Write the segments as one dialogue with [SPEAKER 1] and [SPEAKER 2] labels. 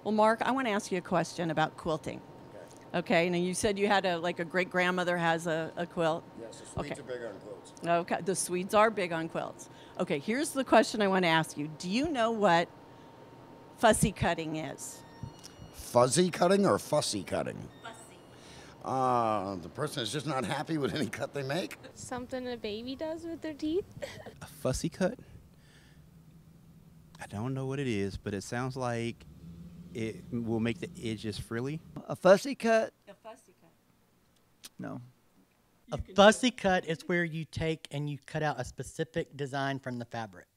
[SPEAKER 1] Well, Mark, I want to ask you a question about quilting. Okay, now you said you had a great-grandmother has a quilt.
[SPEAKER 2] Yes, the Swedes are big on quilts.
[SPEAKER 1] Okay, the Swedes are big on quilts. Okay, here's the question I want to ask you. Do you know what fussy cutting is?
[SPEAKER 2] Fuzzy cutting or fussy cutting?
[SPEAKER 1] Fussy.
[SPEAKER 2] The person is just not happy with any cut they make.
[SPEAKER 3] Something a baby does with their teeth.
[SPEAKER 4] A fussy cut? I don't know what it is, but it sounds like it will make the edges frilly.
[SPEAKER 5] A fussy cut?
[SPEAKER 1] A fussy cut.
[SPEAKER 5] No.
[SPEAKER 6] A fussy cut is where you take and you cut out a specific design from the fabric.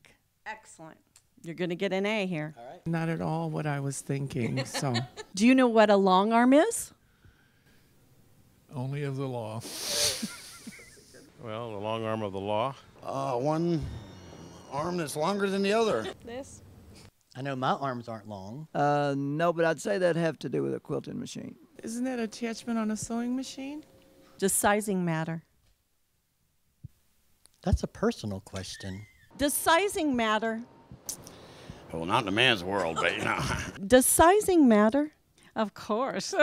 [SPEAKER 1] Excellent. You're going to get an A here.
[SPEAKER 6] All right.
[SPEAKER 7] Not at all what I was thinking, so.
[SPEAKER 1] Do you know what a long arm is?
[SPEAKER 8] Only of the law.
[SPEAKER 9] Well, the long arm of the law.
[SPEAKER 2] One arm that's longer than the other.
[SPEAKER 3] This.
[SPEAKER 6] I know my arms aren't long.
[SPEAKER 5] No, but I'd say that'd have to do with a quilting machine.
[SPEAKER 7] Isn't that attachment on a sewing machine?
[SPEAKER 1] Does sizing matter?
[SPEAKER 6] That's a personal question.
[SPEAKER 1] Does sizing matter?
[SPEAKER 2] Well, not in a man's world, but you know.
[SPEAKER 1] Does sizing matter?
[SPEAKER 10] Of course.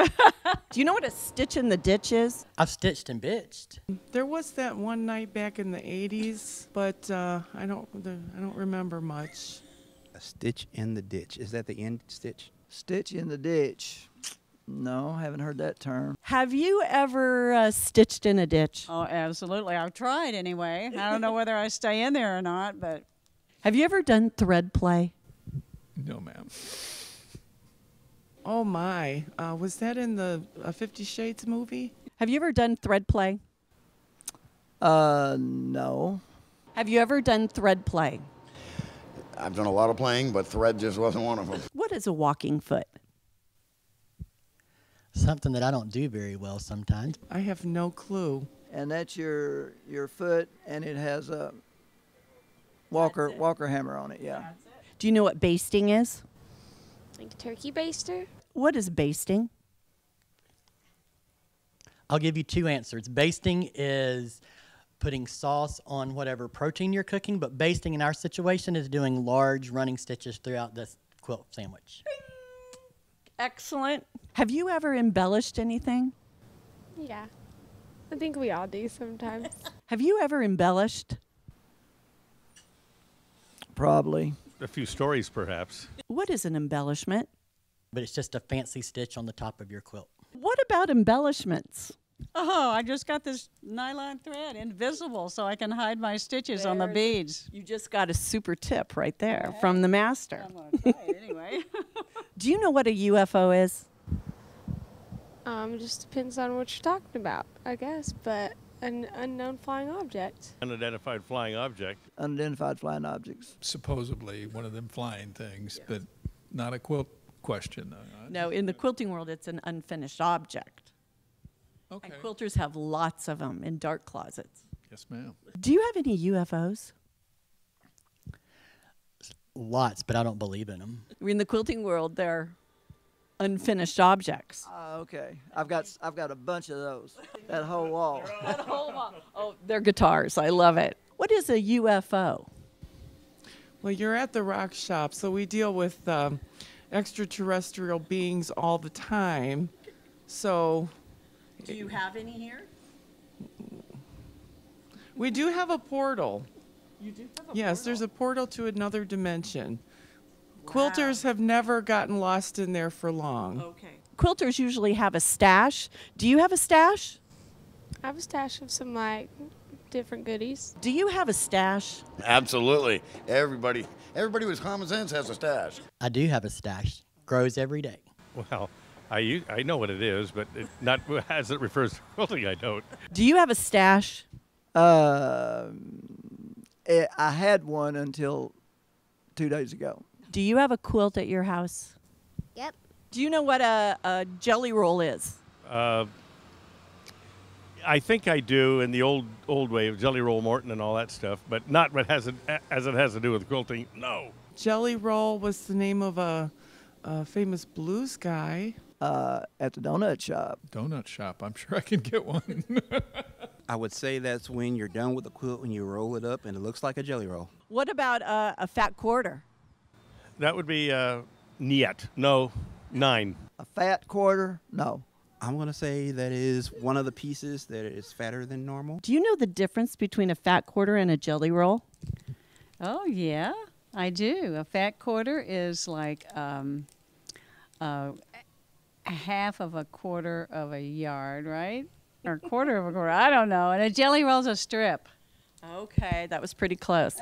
[SPEAKER 1] Do you know what a stitch in the ditch is?
[SPEAKER 6] I've stitched and bitched.
[SPEAKER 7] There was that one night back in the 80s, but I don't remember much.
[SPEAKER 4] A stitch in the ditch. Is that the end stitch?
[SPEAKER 5] Stitch in the ditch. No, haven't heard that term.
[SPEAKER 1] Have you ever stitched in a ditch?
[SPEAKER 10] Oh, absolutely. I've tried anyway. I don't know whether I stay in there or not, but.
[SPEAKER 1] Have you ever done thread play?
[SPEAKER 8] No, ma'am.
[SPEAKER 7] Oh my, was that in the 50 Shades movie?
[SPEAKER 1] Have you ever done thread play?
[SPEAKER 5] No.
[SPEAKER 1] Have you ever done thread play?
[SPEAKER 2] I've done a lot of playing, but thread just wasn't one of them.
[SPEAKER 1] What is a walking foot?
[SPEAKER 6] Something that I don't do very well sometimes.
[SPEAKER 7] I have no clue.
[SPEAKER 5] And that's your foot, and it has a walker hammer on it, yeah.
[SPEAKER 1] Do you know what basting is?
[SPEAKER 3] Like a turkey baster.
[SPEAKER 1] What is basting?
[SPEAKER 6] I'll give you two answers. Basting is putting sauce on whatever protein you're cooking, but basting in our situation is doing large running stitches throughout the quilt sandwich.
[SPEAKER 1] Excellent. Have you ever embellished anything?
[SPEAKER 3] Yeah. I think we all do sometimes.
[SPEAKER 1] Have you ever embellished?
[SPEAKER 5] Probably.
[SPEAKER 9] A few stories, perhaps.
[SPEAKER 1] What is an embellishment?
[SPEAKER 6] But it's just a fancy stitch on the top of your quilt.
[SPEAKER 1] What about embellishments?
[SPEAKER 10] Oh, I just got this nylon thread, invisible, so I can hide my stitches on the beads.
[SPEAKER 1] You just got a super tip right there from the master.
[SPEAKER 10] I'm going to try it anyway.
[SPEAKER 1] Do you know what a UFO is?
[SPEAKER 3] Just depends on what you're talking about, I guess, but an unknown flying object.
[SPEAKER 9] Unidentified flying object.
[SPEAKER 5] Unidentified flying objects.
[SPEAKER 8] Supposedly one of them flying things, but not a quilt question.
[SPEAKER 1] No, in the quilting world, it's an unfinished object.
[SPEAKER 8] Okay.
[SPEAKER 1] And quilters have lots of them in dark closets.
[SPEAKER 8] Yes, ma'am.
[SPEAKER 1] Do you have any UFOs?
[SPEAKER 6] Lots, but I don't believe in them.
[SPEAKER 1] In the quilting world, they're unfinished objects.
[SPEAKER 5] Okay. I've got a bunch of those. That whole wall.
[SPEAKER 1] Oh, they're guitars. I love it. What is a UFO?
[SPEAKER 7] Well, you're at the rock shop, so we deal with extraterrestrial beings all the time. So.
[SPEAKER 1] Do you have any here?
[SPEAKER 7] We do have a portal.
[SPEAKER 1] You do have a
[SPEAKER 7] Yes,
[SPEAKER 1] portal?
[SPEAKER 7] there's a portal to another dimension. Quilters have never gotten lost in there for long.
[SPEAKER 1] Okay. Quilters usually have a stash. Do you have a stash?
[SPEAKER 3] I have a stash of some, like, different goodies.
[SPEAKER 1] Do you have a stash?
[SPEAKER 2] Absolutely. Everybody with common sense has a stash.
[SPEAKER 6] I do have a stash. Grows every day.
[SPEAKER 9] Well, I know what it is, but not as it refers to quilting, I don't.
[SPEAKER 1] Do you have a stash?
[SPEAKER 5] I had one until 2 days ago.
[SPEAKER 1] Do you have a quilt at your house?
[SPEAKER 3] Yep.
[SPEAKER 1] Do you know what a jelly roll is?
[SPEAKER 9] I think I do in the old way of Jelly Roll Morton and all that stuff, but not what as it has to do with quilting. No.
[SPEAKER 7] Jelly Roll was the name of a famous blues guy.
[SPEAKER 5] At the donut shop.
[SPEAKER 8] Donut shop. I'm sure I can get one.
[SPEAKER 4] I would say that's when you're done with the quilt, when you roll it up and it looks like a jelly roll.
[SPEAKER 1] What about a fat quarter?
[SPEAKER 9] That would be niet. No. 9.
[SPEAKER 5] A fat quarter? No.
[SPEAKER 4] I'm going to say that is one of the pieces that is fatter than normal.
[SPEAKER 1] Do you know the difference between a fat quarter and a jelly roll?
[SPEAKER 10] Oh, yeah, I do. A fat quarter is like a half of a quarter of a yard, right? Or a quarter of a quarter, I don't know. And a jelly roll's a strip.
[SPEAKER 1] Okay, that was pretty close.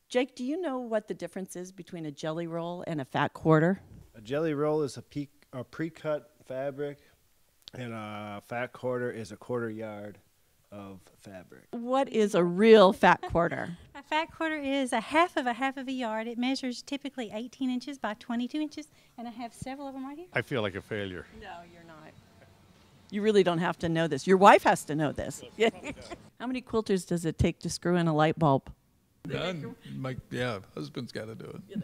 [SPEAKER 1] Jake, do you know what the difference is between a jelly roll and a fat quarter?
[SPEAKER 11] A jelly roll is a pre-cut fabric, and a fat quarter is a quarter yard of fabric.
[SPEAKER 1] What is a real fat quarter?
[SPEAKER 12] A fat quarter is a half of a yard. It measures typically 18 inches by 22 inches, and I have several of them right here.
[SPEAKER 9] I feel like a failure.
[SPEAKER 1] No, you're not. You really don't have to know this. Your wife has to know this. How many quilters does it take to screw in a light bulb?
[SPEAKER 8] None. My husband's got to do it.